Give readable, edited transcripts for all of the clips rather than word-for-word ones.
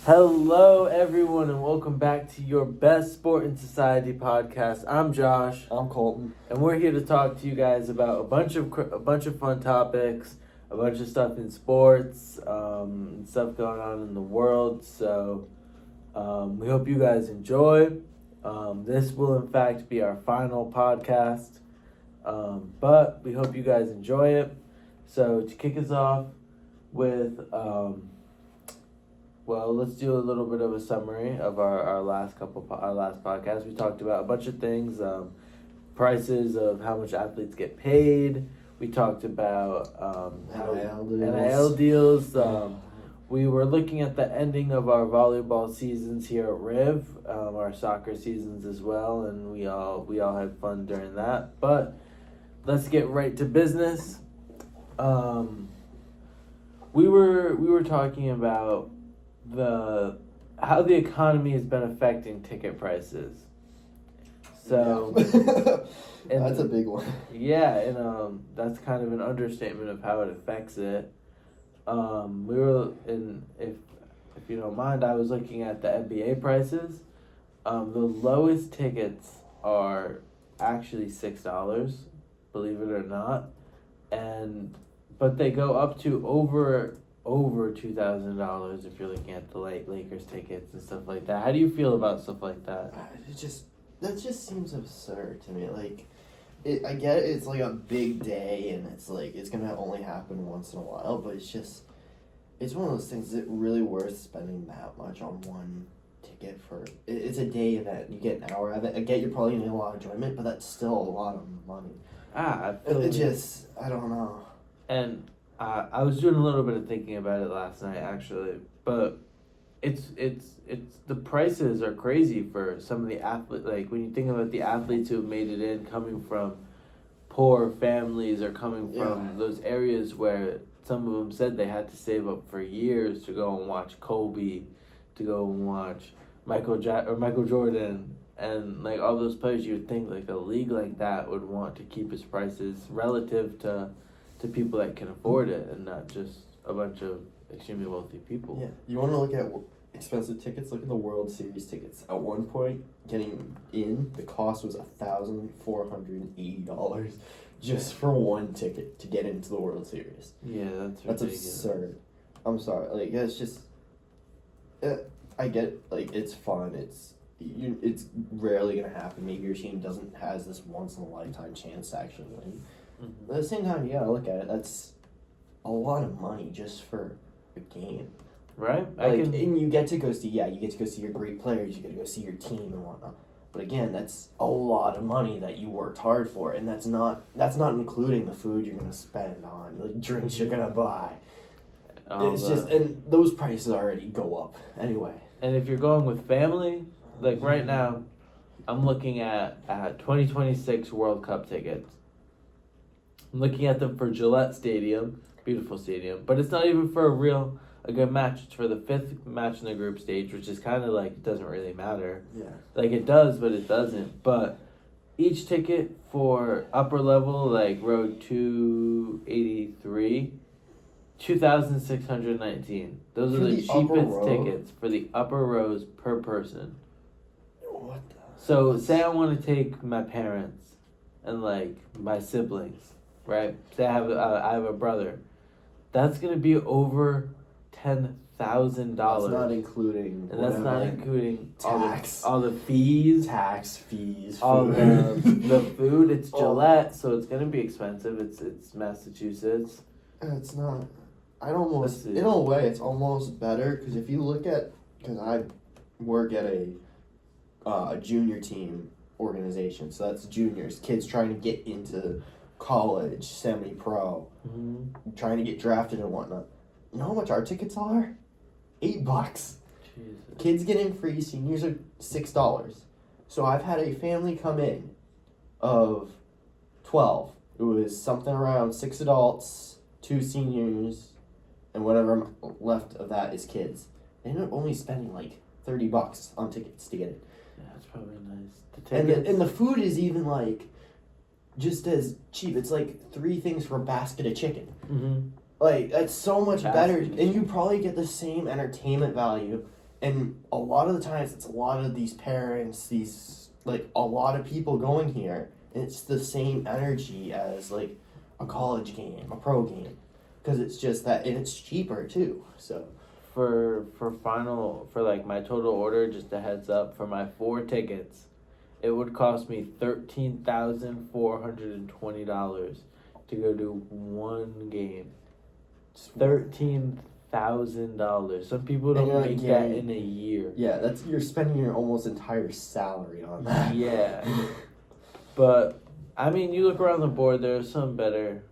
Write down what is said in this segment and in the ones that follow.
Hello, everyone, and welcome back to your best sport and society podcast. I'm Josh, I'm Colton. and we're here to talk to you guys about a bunch of fun topics, a bunch of stuff in sports, and stuff going on in the world. So, we hope you guys enjoy. This will, in fact, be our final podcast, but we hope you guys enjoy it. So, to kick us off with. Well, let's do a little bit of a summary of our last podcast. We talked about a bunch of things, prices of how much athletes get paid. We talked about NIL deals. We were looking at the ending of our volleyball seasons here at Riv, our soccer seasons as well, and we all had fun during that. But let's get right to business. We were talking about how the economy has been affecting ticket prices. So that's a big one. Yeah, and that's kind of an understatement of how it affects it. If you don't mind, I was looking at the NBA prices. The lowest tickets are actually $6, believe it or not, but they go up to over $2,000 if you're looking at the Lakers tickets and stuff like that. How do you feel about stuff like that? That just seems absurd to me. Like, I get it, it's like a big day and it's like it's gonna only happen once in a while, but it's one of those things that really worth spending that much on one ticket for. It's a day event. You get an hour of it. I get you're probably gonna get a lot of enjoyment, but that's still a lot of money. I don't know. And I was doing a little bit of thinking about it last night, actually, but it's the prices are crazy for some of the athletes. Like, when you think about the athletes who have made it in, coming from poor families or coming from those areas where some of them said they had to save up for years to go and watch Kobe, to go and watch Michael Jordan, and like all those players. You would think like a league like that would want to keep its prices relative to people that can afford it, and not just a bunch of extremely wealthy people. Yeah, you want to look at expensive tickets? Look at the World Series tickets. At one point, getting in, the cost was $1,480 just for one ticket to get into the World Series. Yeah, that's absurd. I'm sorry, like it's just. I get like it's fun. It's rarely gonna happen. Maybe your team has this once in a lifetime chance to actually win. Mm-hmm. But at the same time, you gotta look at it. That's a lot of money just for a game, right? And you get to go see your great players. You get to go see your team and whatnot. But again, that's a lot of money that you worked hard for, and that's not including the food you're gonna spend on, the drinks you're gonna buy. And those prices already go up anyway. And if you're going with family, like right now, I'm looking at 2026 World Cup tickets. I'm looking at them for Gillette Stadium, beautiful stadium, but it's not even for a good match. It's for the 5th match in the group stage, which is kind of like, it doesn't really matter. Yeah. Like, it does, but it doesn't. But each ticket for upper level, like row 283, 2,619. Those are the cheapest tickets for the upper rows per person. What the? So say I want to take my parents and like my siblings, right? Say I have a brother. That's gonna be over $10,000. That's not including. And that's not including tax, all the fees, all the food. It's Gillette, so it's gonna be expensive. It's Massachusetts. It's not. In a way, it's almost better because if you look at, because I work at a junior team organization, so that's juniors, kids trying to get into college, semi-pro, trying to get drafted and whatnot. You know how much our tickets are? $8. Jesus. Kids get in free, seniors are $6. So I've had a family come in of 12. It was something around 6 adults, 2 seniors, and whatever left of that is kids. They ended up only spending like $30 on tickets to get it. Yeah, that's probably nice. And the food is even like just as cheap. It's like 3 things for a basket of chicken. Mm-hmm. Like, that's so much better. And you probably get the same entertainment value And a lot of the times, it's a lot of these parents, a lot of people going here, and it's the same energy as, like, a college game, a pro game. Because it's just that, and it's cheaper, too, so. For like my total order, just a heads up, for my 4 tickets, it would cost me $13,420 to go to one game. $13,000. Some people don't make that in a year. Yeah, you're spending your almost entire salary on that. Yeah. But I mean, you look around the board, there are some better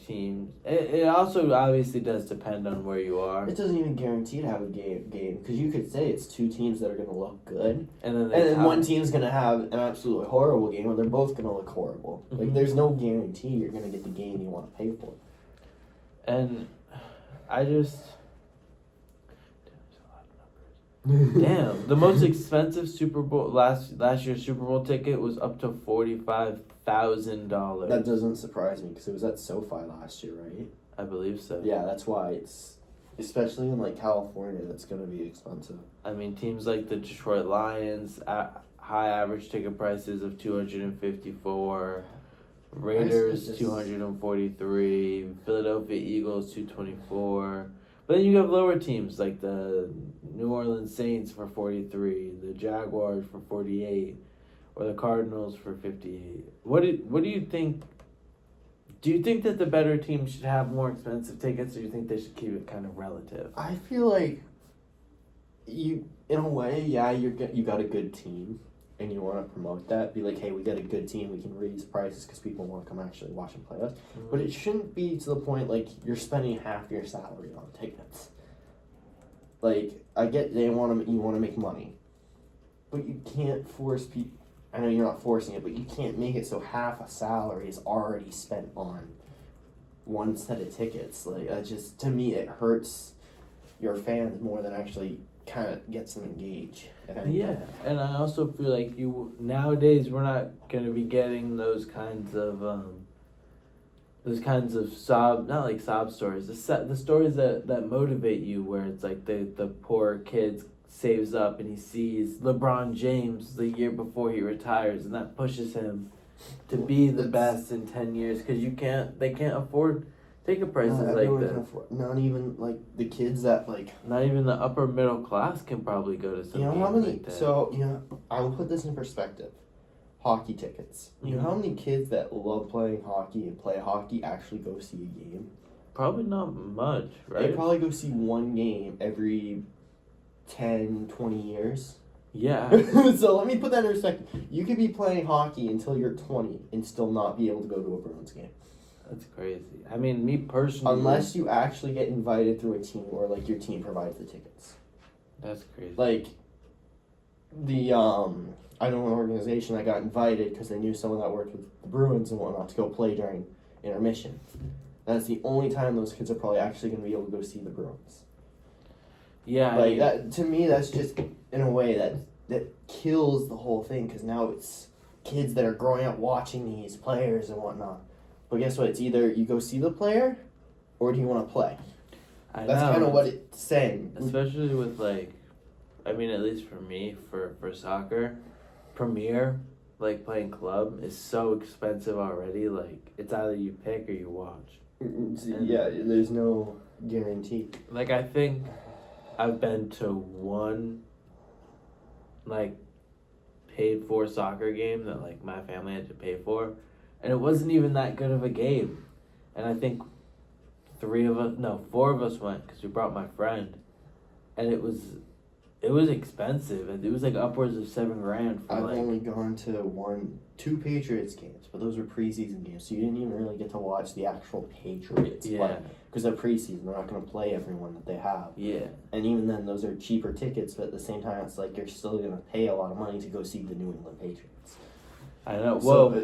teams. It also obviously does depend on where you are. It doesn't even guarantee to have a game because you could say it's 2 teams that are going to look good, and then one team's going to have an absolutely horrible game, or they're both going to look horrible. Mm-hmm. Like, there's no guarantee you're going to get the game you want to pay for. And I just... Damn, the most expensive Super Bowl last year's Super Bowl ticket was up to $45,000. That doesn't surprise me because it was at SoFi last year, right? I believe so. Yeah, that's why it's, especially in like California, that's gonna be expensive. I mean, teams like the Detroit Lions, high average ticket prices of $254. Raiders $243. Philadelphia Eagles $224. But then you have lower teams like the New Orleans Saints for $43, the Jaguars for $48, or the Cardinals for $58. What do you think? Do you think that the better teams should have more expensive tickets, or do you think they should keep it kind of relative? I feel like in a way, yeah, you got a good team, and you want to promote that. Be like, hey, we got a good team. We can raise prices because people want to come actually watch and play us. Mm-hmm. But it shouldn't be to the point like you're spending half your salary on tickets. Like, I get you want to make money, but you can't force people. I know you're not forcing it, but you can't make it so half a salary is already spent on one set of tickets. Like, to me, it hurts your fans more than actually kind of gets them engaged. Yeah, and I also feel like nowadays we're not gonna be getting those kinds of sob stories, the stories that motivate you, where it's like the poor kid saves up and he sees LeBron James the year before he retires, and that pushes him to be the best in 10 years because they can't afford ticket prices like that. Not even like the kids that like. Not even the upper middle class can probably go to some. You know how many? Like that. So I will put this in perspective. Hockey tickets. You know how many kids that love playing hockey and play hockey actually go see a game? Probably not much, right? They probably go see one game every 10, 20 years. Yeah. So let me put that in perspective. You could be playing hockey until you're 20 and still not be able to go to a Bruins game. That's crazy. I mean, me personally... Unless you actually get invited through a team or, like, your team provides the tickets. That's crazy. Like, I know an organization that got invited because they knew someone that worked with the Bruins and whatnot to go play during intermission. That's the only time those kids are probably actually going to be able to go see the Bruins. Yeah. Like, that, to me, that's just, in a way, that kills the whole thing because now it's kids that are growing up watching these players and whatnot. But guess what? It's either you go see the player, or do you want to play? That's kind of what it's saying. Especially with, like, I mean, at least for me, for soccer, Premier, like, playing club is so expensive already. Like, it's either you pick or you watch. Yeah, there's no guarantee. Like, I think I've been to one, like, paid-for soccer game that, like, my family had to pay for. And it wasn't even that good of a game. And I think 4 of us went because we brought my friend. And it was expensive. It was like upwards of $7,000 for I've only gone to 2 Patriots games, but those were preseason games. So you didn't even really get to watch the actual Patriots play. Because they're preseason. They're not going to play everyone that they have. Yeah. And even then, those are cheaper tickets. But at the same time, it's like you're still going to pay a lot of money to go see the New England Patriots. I know. So well,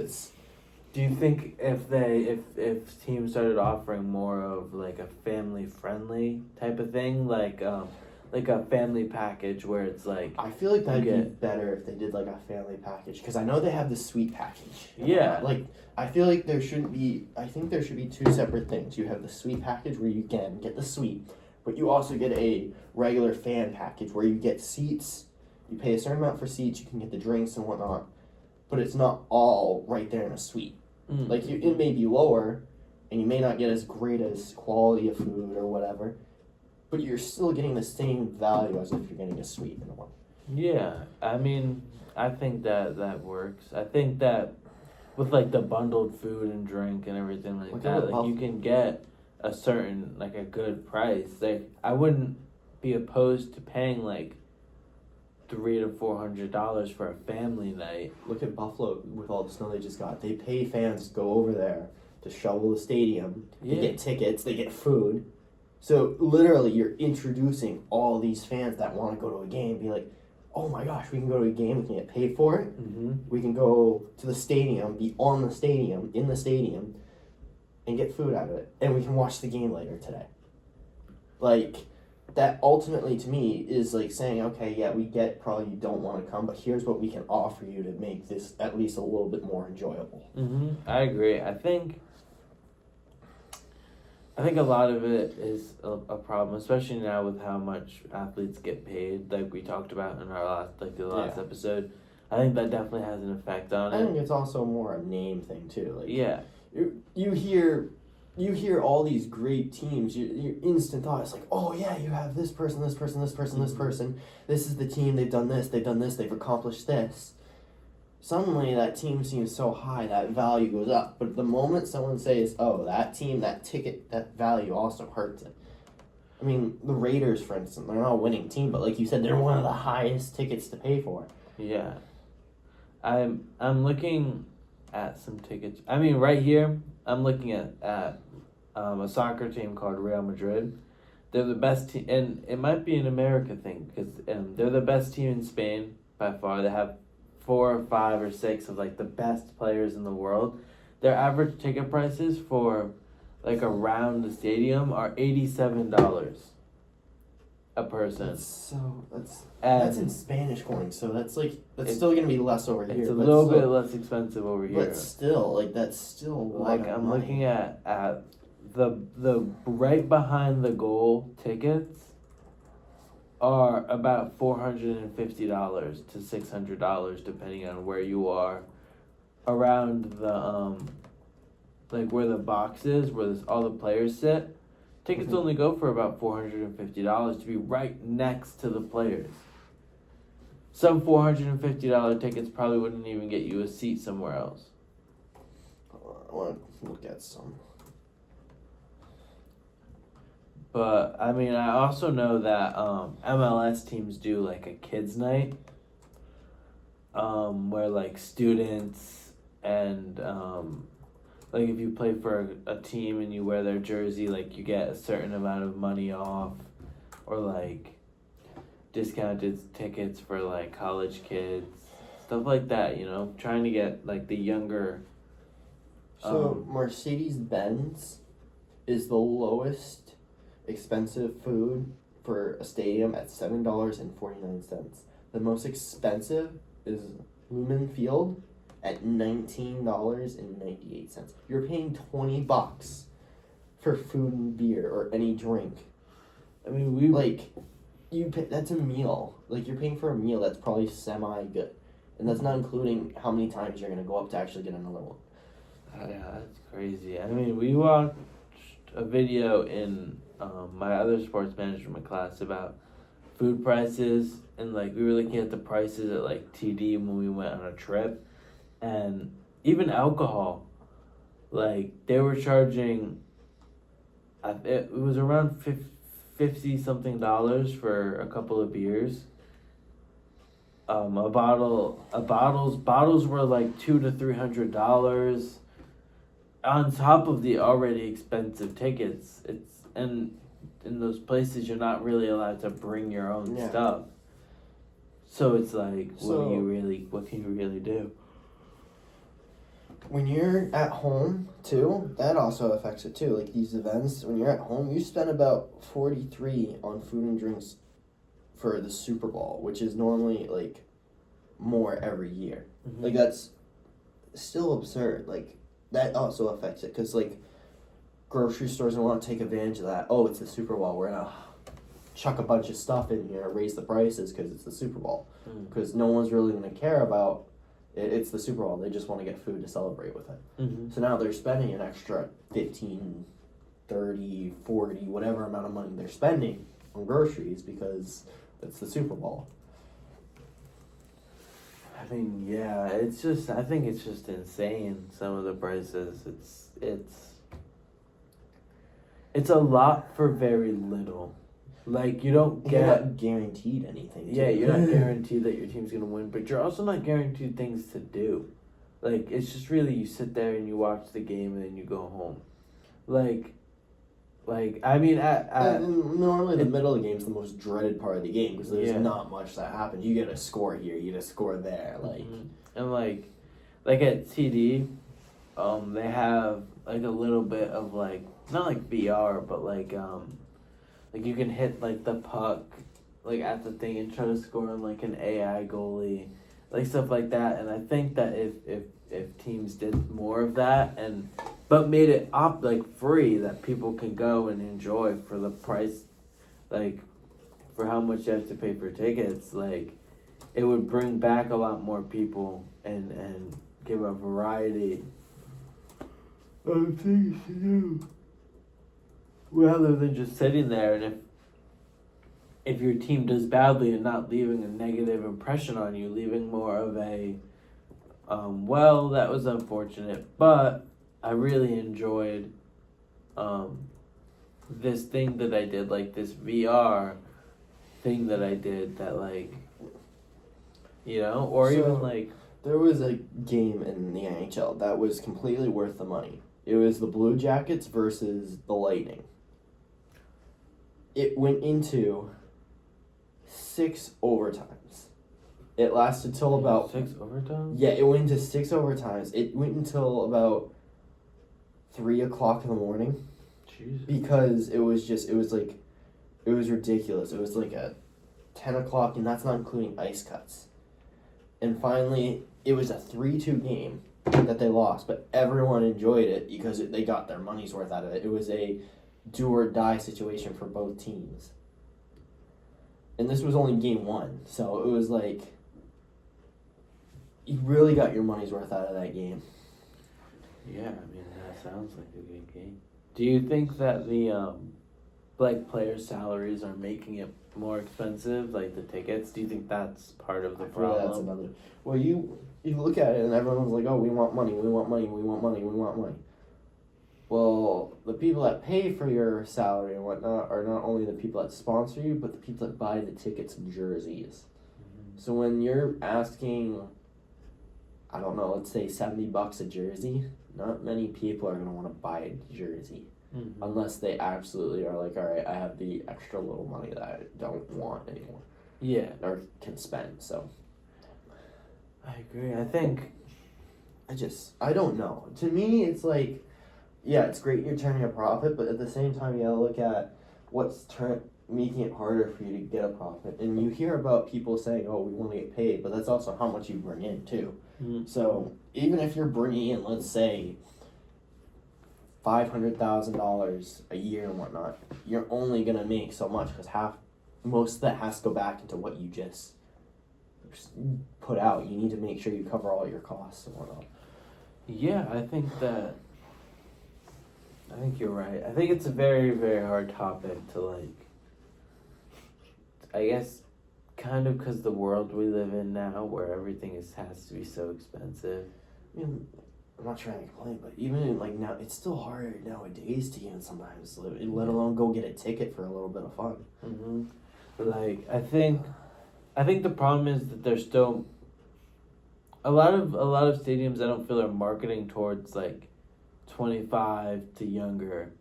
do you think if teams started offering more of like a family friendly type of thing, like a family package where it's like, I feel like that'd be better if they did like a family package because I know they have the suite package. Yeah. Like I feel like there should be 2 separate things. You have the suite package where you can get the suite, but you also get a regular fan package where you get seats. You pay a certain amount for seats. You can get the drinks and whatnot, but it's not all right there in a suite. Like it may be lower, and you may not get as great as quality of food or whatever, but you're still getting the same value as if you're getting a suite in one. Yeah, I mean, I think that works. I think that with like the bundled food and drink and everything like that, like you can get a certain like a good price. Like I wouldn't be opposed to paying like $300 to $400 for a family night. Look at Buffalo with all the snow they just got. They pay fans to go over there to shovel the stadium. They get tickets. They get food. So literally, you're introducing all these fans that want to go to a game. Be like, oh my gosh, we can go to a game. We can get paid for it. We can go to the stadium, be on the stadium, in the stadium, and get food out of it. And we can watch the game later today. Like, that ultimately to me is like saying, okay, yeah, we get probably you don't want to come, but here's what we can offer you to make this at least a little bit more enjoyable. I agree. I think a lot of it is a problem, especially now with how much athletes get paid, like we talked about in our last episode. I think that definitely has an effect on it. I think it's also more a name thing too. Like, yeah, you hear all these great teams. Your instant thought is like, oh yeah, you have this person, this person, this person, this person. This is the team. They've done this. They've done this. They've accomplished this. Suddenly, that team seems so high, that value goes up. But the moment someone says, oh, that team, that ticket, that value also hurts it. I mean, the Raiders, for instance, they're not a winning team, but like you said, they're one of the highest tickets to pay for. Yeah. I'm looking at some tickets. I mean, right here, I'm looking at a soccer team called Real Madrid. They're the best team, and it might be an America thing, because they're the best team in Spain by far. They have 4 or 5 or 6 of like the best players in the world. Their average ticket prices for like around the stadium are $87 a person. That's in Spanish coins, so that's still gonna be less over here. It's a little bit less expensive over here. But still, that's still a lot of I'm money. looking at the right behind the goal tickets are about $450 to $600 depending on where you are around the like where the box is, where all the players sit. Tickets only go for about $450 to be right next to the players. Some $450 tickets probably wouldn't even get you a seat somewhere else. I want to look at some. But, I mean, I also know that MLS teams do, like, a kids' night where, like, students and, like, if you play for a team and you wear their jersey, like, you get a certain amount of money off or, like, discounted tickets for, like, college kids, stuff like that, you know, trying to get, like, the younger... So, Mercedes-Benz is the lowest expensive food for a stadium at $7.49. The most expensive is Lumen Field at $19.98. You're paying $20 for food and beer or any drink. I mean, that's a meal. Like, you're paying for a meal that's probably semi-good. And that's not including how many times you're going to go up to actually get another one. Yeah, that's crazy. I mean, we watched a video in my other sports management class about food prices, and like we were looking at the prices at like TD when we went on a trip, and even alcohol, like they were charging. It was around $50 something for a couple of beers. Bottles were like $200 to $300. On top of the already expensive tickets, and in those places you're not really allowed to bring your own stuff. So it's like, what can you really do? When you're at home too, that also affects it too. Like these events, when you're at home, you spend about $43 on food and drinks for the Super Bowl, which is normally like more every year. Mm-hmm. Like that's still absurd. Like that also affects it because like grocery stores don't want to take advantage of that. Oh, it's the Super Bowl. We're gonna chuck a bunch of stuff in here, raise the prices because it's the Super Bowl. Mm. Because no one's really going to care about it. It's the Super Bowl. They just want to get food to celebrate with it. Mm-hmm. So now they're spending an extra 15, 30, 40, whatever amount of money they're spending on groceries because it's the Super Bowl. I mean, yeah, I think it's just insane, some of the prices. It's a lot for very little. Like, you don't get... You're not guaranteed anything. Yeah, you're not guaranteed that your team's going to win, but you're also not guaranteed things to do. Like, it's just really, you sit there and you watch the game and then you go home. Like I mean, normally the middle of the game is the most dreaded part of the game because there's not much that happens. You get a score here, you get a score there, like. And like at TD, they have like a little bit of like not like VR, but like you can hit like the puck like at the thing and try to score on like an AI goalie, like stuff like that. And I think that if teams did more of that but made it free that people can go and enjoy for the price, like for how much you have to pay for tickets, like it would bring back a lot more people and give a variety of things to do rather than just sitting there. And if your team does badly and not leaving a negative impression on you, leaving more of a well, that was unfortunate, but I really enjoyed this thing that I did, like this VR thing that I did that like, you know, or So, even like... There was a game in the NHL that was completely worth the money. It was the Blue Jackets versus the Lightning. It went into 6 overtimes. It lasted till about... 6 overtimes? Yeah, it went into 6 overtimes. It went until about 3 o'clock in the morning. Jesus. Because it was ridiculous. It was like at 10 o'clock, and that's not including ice cuts. And finally, it was a 3-2 game that they lost, but everyone enjoyed it because they got their money's worth out of it. It was a do or die situation for both teams. And this was only game 1, so it was like you really got your money's worth out of that game. Yeah, I mean, that sounds like a good game. Do you think that the players' salaries are making it more expensive, like the tickets? Do you think that's part of the problem? That's another. Well, you look at it and everyone's like, oh, we want money, we want money, we want money, we want money. Well, the people that pay for your salary and whatnot are not only the people that sponsor you, but the people that buy the tickets and jerseys. Mm-hmm. So when you're asking, I don't know, let's say $70 a jersey, not many people are going to want to buy a jersey. Mm-hmm. Unless they absolutely are like, all right, I have the extra little money that I don't want anymore. Yeah. Or can spend, so. I agree. I think. I don't know. To me, it's like, yeah, it's great you're turning a profit, but at the same time, you gotta look at what's making it harder for you to get a profit. And you hear about people saying, oh, we want to get paid, but that's also how much you bring in, too. Mm-hmm. So even if you're bringing in, let's say, $500,000 a year and whatnot, you're only gonna make so much because most of that has to go back into what you just put out. You need to make sure you cover all your costs and whatnot. Yeah, I think you're right. I think it's a very, very hard topic to I guess, kind of because the world we live in now, where everything has to be so expensive. I mean, I'm not trying to complain, but even now, it's still hard nowadays to even sometimes live, let alone go get a ticket for a little bit of fun. Mm-hmm. I think the problem is that there's still a lot of stadiums I don't feel are marketing towards 25 to younger.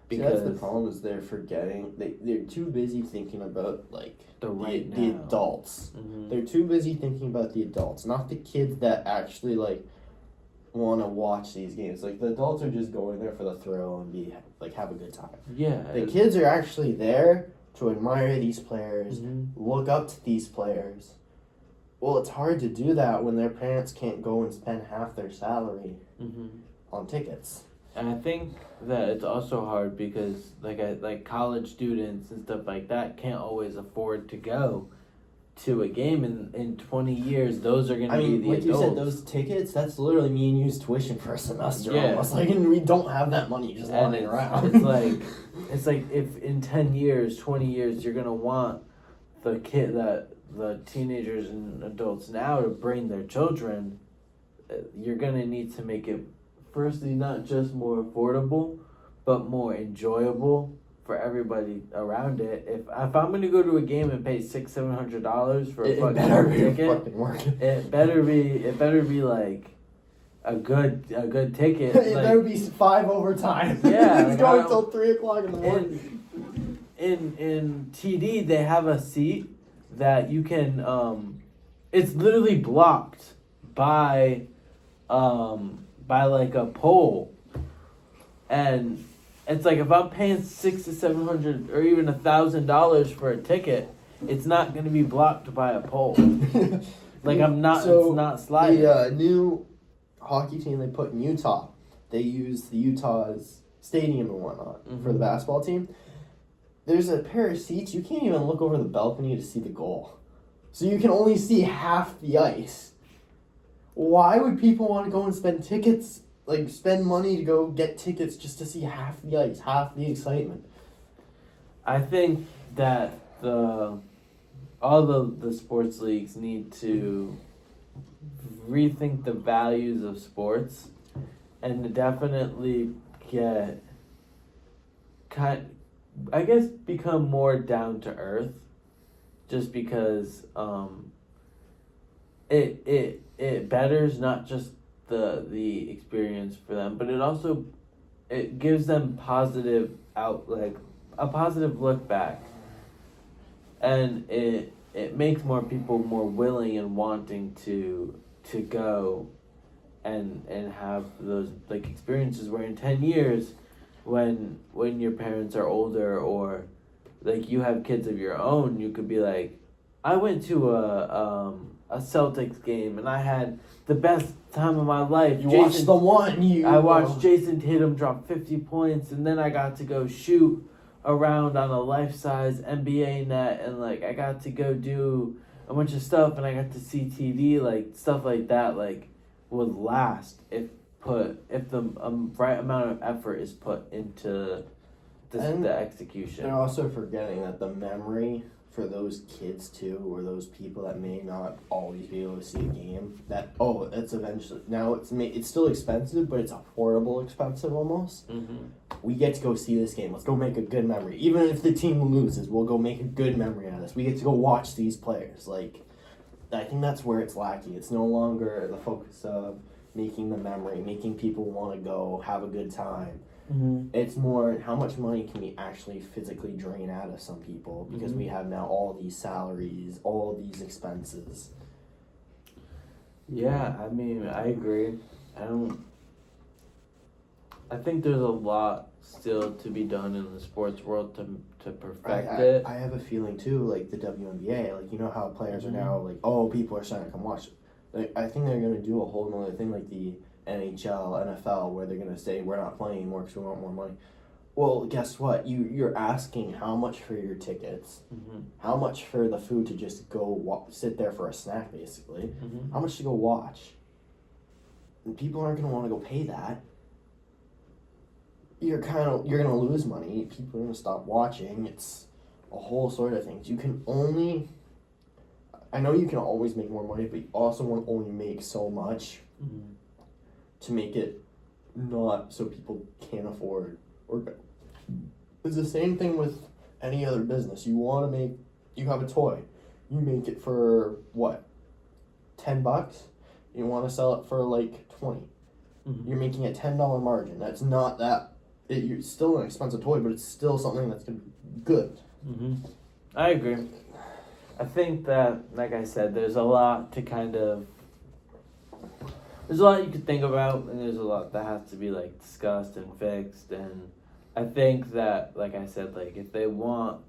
Because that's the problem is they're forgetting they're too busy thinking about the adults. Mm-hmm. They're too busy thinking about the adults, not the kids that actually want to watch these games. The adults are just going there for the thrill and have a good time. Yeah. The kids are actually there to admire these players, look up to these players. Well, it's hard to do that when their parents can't go and spend half their salary on tickets. And I think that it's also hard because like college students and stuff like that can't always afford to go to a game in 20 years. Those are going to be the like adults. you said, those tickets, that's literally me and you's tuition for a semester Yeah. almost. Like, and we don't have that money just And lying around. it's like if in 10 years, 20 years, you're going to want the teenagers and adults now to bring their children, you're going to need to make it, firstly, not just more affordable, but more enjoyable for everybody around it. If I'm going to go to a game and pay $600-$700 for a fucking ticket, fucking work. it better be like a good ticket. It like, better be 5 overtime. Yeah, It's going till 3 o'clock in the morning. In TD they have a seat that you can it's literally blocked by like a pole, and it's like if I'm paying $600 to $700 or even $1,000 for a ticket, it's not going to be blocked by a pole. Like I'm not. So it's not sliding. The new hockey team they put in Utah, they use the Utah's stadium and whatnot for the basketball team. There's a pair of seats, you can't even look over the balcony to see the goal. So you can only see half the ice. Why would people want to go and spend tickets, like spend money to go get tickets just to see half the ice, half the excitement? I think that all the sports leagues need to rethink the values of sports and to definitely become more down to earth, just because it betters not just the experience for them, but it gives them a positive look back, and it makes more people more willing and wanting to go and have those like experiences where in 10 years when your parents are older, or like you have kids of your own, you could be like, I went to a Celtics game and I had the best time of my life. I watched Jason Tatum drop 50 points, and then I got to go shoot around on a life-size NBA net, and like I got to go do a bunch of stuff, and I got to see TV, like stuff like that, like would last if the right amount of effort is put into the execution. They're also forgetting that the memory for those kids too, or those people that may not always be able to see a game, it's eventually, now it's still expensive, but it's affordable expensive almost. We get to go see this game. Let's go make a good memory. Even if the team loses, we'll go make a good memory out of this. We get to go watch these players. Like, I think that's where it's lacking. It's no longer the focus of making the memory, making people want to go have a good time. It's more how much money can we actually physically drain out of some people, because we have now all these salaries, all these expenses. Yeah, I mean, I agree. I think there's a lot still to be done in the sports world to perfect it. I have a feeling too, like the WNBA, like you know how players are now like, people are starting to come watch. Like, I think they're gonna do a whole nother thing like the NHL, NFL, where they're gonna say we're not playing anymore because we want more money. Well, guess what? You're asking how much for your tickets, how much for the food to just go sit there for a snack, basically, how much to go watch. And people aren't gonna want to go pay that. You're gonna lose money. People are gonna stop watching. It's a whole sort of things. I know you can always make more money, but you also want to only make so much to make it not so people can't afford. It's the same thing with any other business. You have a toy, you make it for what, $10? You want to sell it for like 20. You're making a $10 margin. That's not that. It's still an expensive toy, but it's still something that's good. I agree. I think that, like I said, there's a lot you could think about, and there's a lot that has to be like discussed and fixed. And I think that, like I said, like if they want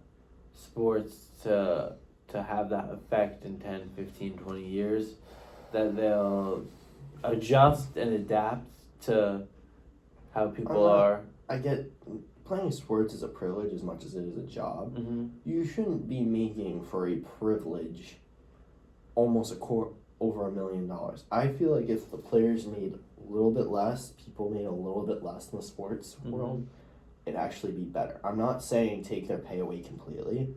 sports to have that effect in 10, 15, 20 years, that they'll adjust and adapt to how people are. I get playing sports is a privilege as much as it is a job. Mm-hmm. You shouldn't be making for a privilege almost over $1 million. I feel like if the players made a little bit less, people made a little bit less in the sports world, it'd actually be better. I'm not saying take their pay away completely.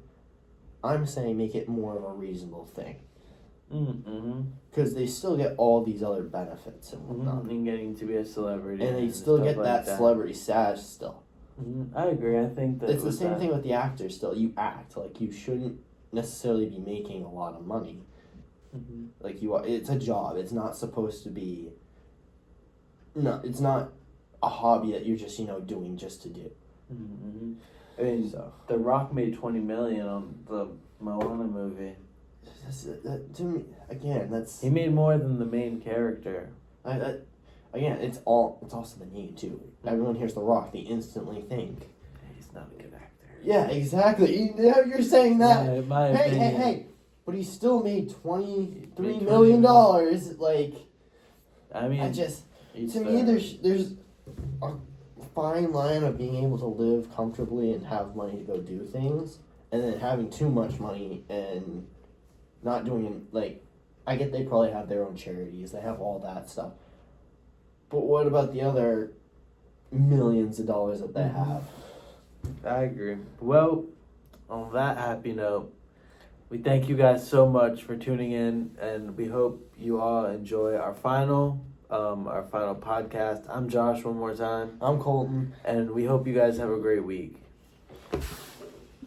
I'm saying make it more of a reasonable thing. Because they still get all these other benefits and whatnot. And getting to be a celebrity. And they still get that celebrity status still. I agree. I think that it's the same thing with the actors still. You act like you shouldn't necessarily be making a lot of money. Like it's a job. It's not supposed to be. No, it's not a hobby that you're just doing just to do. I mean, The Rock made $20 million on the Moana movie. To me, again, that's he made more than the main character. Again, it's also the name too. Everyone hears The Rock, they instantly think he's not a good actor. Yeah, exactly. You're saying that. Yeah, my opinion. Hey! But he still made $23 million. Like, I mean, to me, there's a fine line of being able to live comfortably and have money to go do things, and then having too much money and not doing I get they probably have their own charities, they have all that stuff. But what about the other millions of dollars that they have? I agree. Well, on that happy note, we thank you guys so much for tuning in, and we hope you all enjoy our final podcast. I'm Josh one more time. I'm Colton. And we hope you guys have a great week.